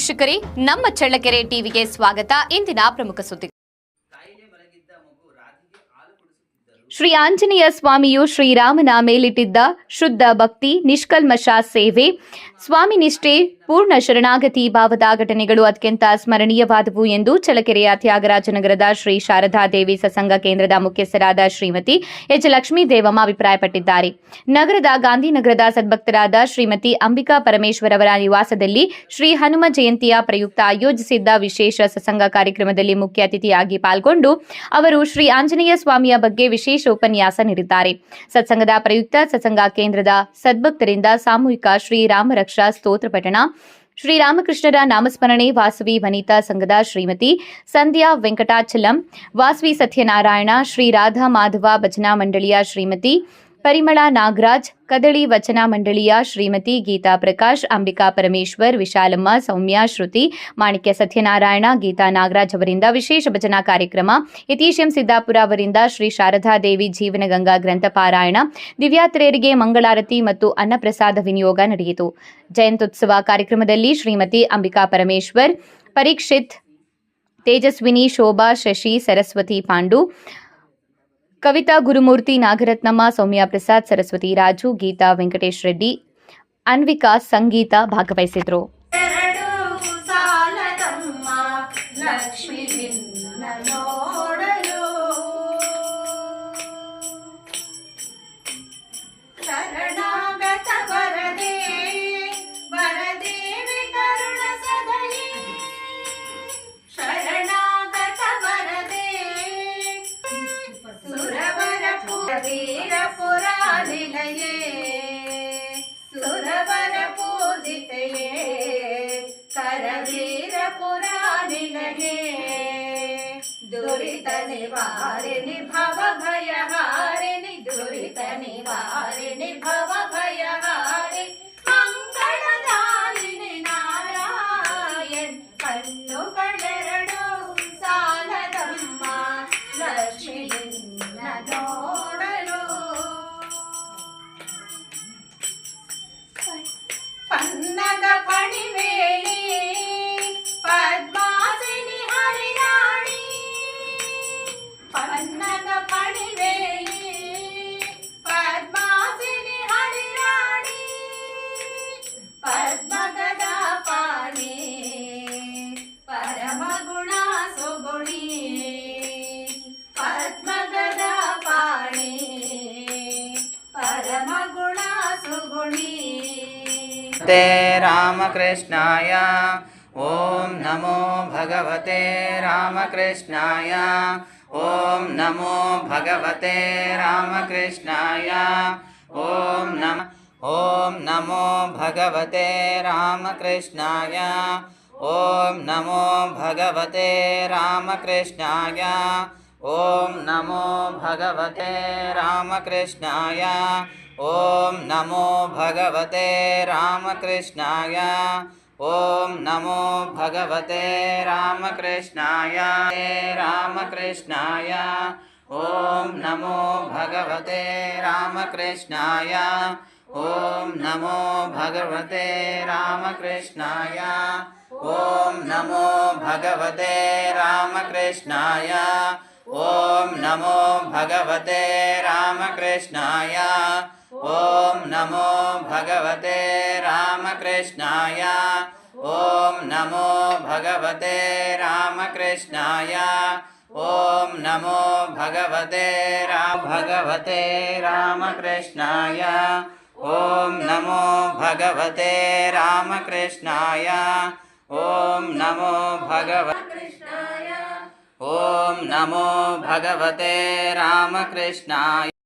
ವೀಕ್ಷಕರೇ, ನಮ್ಮ ಚಳ್ಳಕೆರೆ ಟಿವಿಗೆ ಸ್ವಾಗತ. ಇಂದಿನ ಪ್ರಮುಖ ಸುದ್ದಿ. ಶ್ರೀ ಆಂಜನೇಯ ಸ್ವಾಮಿಯು ಶ್ರೀರಾಮನ ಮೇಲಿಟ್ಟಿದ್ದ ಶುದ್ಧ ಭಕ್ತಿ, ನಿಷ್ಕಲ್ಮಶ ಸೇವೆ, ಸ್ವಾಮಿ ನಿಷ್ಠೆ, ಪೂರ್ಣ ಶರಣಾಗತಿ ಭಾವದ ಘಟನೆಗಳು ಅತ್ಯಂತ ಸ್ಮರಣೀಯವಾದವು ಎಂದು ಚಳ್ಳಕೆರೆಯ ತ್ಯಾಗರಾಜನಗರದ ಶ್ರೀ ಶಾರದಾ ದೇವಿ ಸತ್ಸಂಗ ಕೇಂದ್ರದ ಮುಖ್ಯಸ್ಥರಾದ ಶ್ರೀಮತಿ ಎಚ್ ಲಕ್ಷ್ಮೀ ದೇವಮ್ಮ ಅಭಿಪ್ರಾಯಪಟ್ಟಿದ್ದಾರೆ. ನಗರದ ಗಾಂಧಿನಗರದ ಸದ್ಭಕ್ತರಾದ ಶ್ರೀಮತಿ ಅಂಬಿಕಾ ಪರಮೇಶ್ವರ್ ಅವರ ನಿವಾಸದಲ್ಲಿ ಶ್ರೀ ಹನುಮ ಜಯಂತಿಯ ಪ್ರಯುಕ್ತ ಆಯೋಜಿಸಿದ್ದ ವಿಶೇಷ ಸತ್ಸಂಗ ಕಾರ್ಯಕ್ರಮದಲ್ಲಿ ಮುಖ್ಯ ಅತಿಥಿಯಾಗಿ ಪಾಲ್ಗೊಂಡು ಅವರು ಶ್ರೀ ಆಂಜನೇಯ ಸ್ವಾಮಿಯ ಬಗ್ಗೆ ವಿಶೇಷ ಉಪನ್ಯಾಸ ನೀಡಿದ್ದಾರೆ. ಸತ್ಸಂಗದ ಪ್ರಯುಕ್ತ ಸತ್ಸಂಗ ಕೇಂದ್ರದ ಸದ್ಭಕ್ತರಿಂದ ಸಾಮೂಹಿಕ ಶ್ರೀರಾಮ ರಕ್ಷಾ ಸ್ತೋತ್ರ ಪಠಣ, ಶ್ರೀರಾಮಕೃಷ್ಣರ ನಾಮಸ್ಮರಣೆ, ವಾಸವಿ ವನಿತಾ ಸಂಘದ ಶ್ರೀಮತಿ ಸಂಧ್ಯಾ ವೆಂಕಟಾಚಲಂ, ವಾಸವಿ ಸತ್ಯನಾರಾಯಣ, ಶ್ರೀ ರಾಧಾ ಮಾಧವ ಭಜನಾ ಮಂಡಳಿಯ ಶ್ರೀಮತಿ ಪರಿಮಳ ನಾಗರಾಜ್, ಕದಳಿ ವಚನ ಮಂಡಳಿಯ ಶ್ರೀಮತಿ ಗೀತಾ ಪ್ರಕಾಶ್, ಅಂಬಿಕಾ ಪರಮೇಶ್ವರ್, ವಿಶಾಲಮ್ಮ, ಸೌಮ್ಯ, ಶ್ರುತಿ, ಮಾಣಿಕ್ಯ ಸತ್ಯನಾರಾಯಣ, ಗೀತಾ ನಾಗರಾಜ್ ಅವರಿಂದ ವಿಶೇಷ ಭಜನಾ ಕಾರ್ಯಕ್ರಮ, ಯತೀಶಂ ಸಿದ್ದಾಪುರ ಅವರಿಂದ ಶ್ರೀ ಶಾರದಾ ದೇವಿ ಜೀವನಗಂಗಾ ಗ್ರಂಥ ಪಾರಾಯಣ, ದಿವ್ಯಾತ್ರೆಯರಿಗೆ ಮಂಗಳಾರತಿ ಮತ್ತು ಅನ್ನಪ್ರಸಾದ ವಿನಿಯೋಗ ನಡೆಯಿತು. ಜಯಂತ್ಯುತ್ಸವ ಕಾರ್ಯಕ್ರಮದಲ್ಲಿ ಶ್ರೀಮತಿ ಅಂಬಿಕಾ ಪರಮೇಶ್ವರ್, ಪರೀಕ್ಷಿತ್, ತೇಜಸ್ವಿನಿ, ಶೋಭಾ, ಶಶಿ, ಸರಸ್ವತಿ ಪಾಂಡು, ಕವಿತಾ ಗುರುಮೂರ್ತಿ, ನಾಗರತ್ನಮ್ಮ, ಸೌಮ್ಯ ಪ್ರಸಾದ್, ಸರಸ್ವತಿ ರಾಜು, ಗೀತಾ ವೆಂಕಟೇಶ್ ರೆಡ್ಡಿ, ಅನ್ವಿಕಾ, ಸಂಗೀತ ಭಾಗವಹಿಸಿದ್ರು. वीरपुरानिलये सुरवर पूजितये करवीरपुरानिलये दुरित निवारिणि भव भयहारिणि दुरित निवारिणि भव भयहारिणि मंगलदायिनि नारायण कन्नुगಳೆರಡು ಸಾಲದಮ್ಮ ಲಕ್ಷ್ಮೀ ನೋಡಲು ಪನ್ನಗ ಪಣಿವೇಣಿ ಪದ್ಮಾಸಿನಿ ಹರಿರಾಣಿ ಪನ್ನಗ ಪಣಿವೇಣಿ ಪದ್ಮಾಸಿನಿ ಹರಿರಾಣಿ ಪದ್ಮಗದ ಪಾಣಿ ಪರಮ ಗುಣ ಸುಗುಣಿ ಪದ್ಮಗದ ಪಾಣಿ ಪರಮ ಗುಣ ಸುಗುಣಿ. ರಾಮಕೃಷ್ಣಾಯ ಓಂ ನಮೋ ಭಗವತೆ ರಾಮಕೃಷ್ಣಾಯ ಓಂ ನಮೋ ಭಗವತೆ ರಾಮಕೃಷ್ಣಾಯ ಓಂ ನಮೋ ಭಗವತೆ ರಾಮಕೃಷ್ಣಾಯ ಓಂ ನಮೋ ಭಗವತೆ ರಾಮಕೃಷ್ಣಾಯ ಓಂ ನಮೋ ಭಗವತೆ ರಾಮಕೃಷ್ಣಾಯ ಓಂ ನಮೋ ಭಗವತೆ ರಾಮಕೃಷ್ಣಾಯ ಓಂ ನಮೋ ಭಗವತೆ ರಾಮಕೃಷ್ಣಾಯ ರಾಮಕೃಷ್ಣಾಯ ಓಂ ನಮೋ ಭಗವತೆ ರಾಮಕೃಷ್ಣಾಯ ಓಂ ನಮೋ ಭಗವತೆ ರಾಮಕೃಷ್ಣಾಯ ಓಂ ನಮೋ ಭಗವತೆ ರಾಮಕೃಷ್ಣಾಯ ಓಂ ನಮೋ ಭಗವತೆ ರಾಮಕೃಷ್ಣಾಯ ಓಂ ನಮೋ ಭಗವತೆ ರಾಮಕೃಷ್ಣಾಯ ಓಂ ನಮೋ ಭಗವತೆ ರಾಮಕೃಷ್ಣಾಯ ಓಂ ನಮೋ ಭಗವತೆ ರಾಮಕೃಷ್ಣಾಯ ಓಂ ನಮೋ ಭಗವತೆ ರಾಮಕೃಷ್ಣಾಯ ಓಂ ನಮೋ ಓಂ ನಮೋ ಭಗವತೆ ರಾಮಕೃಷ್ಣಾಯ.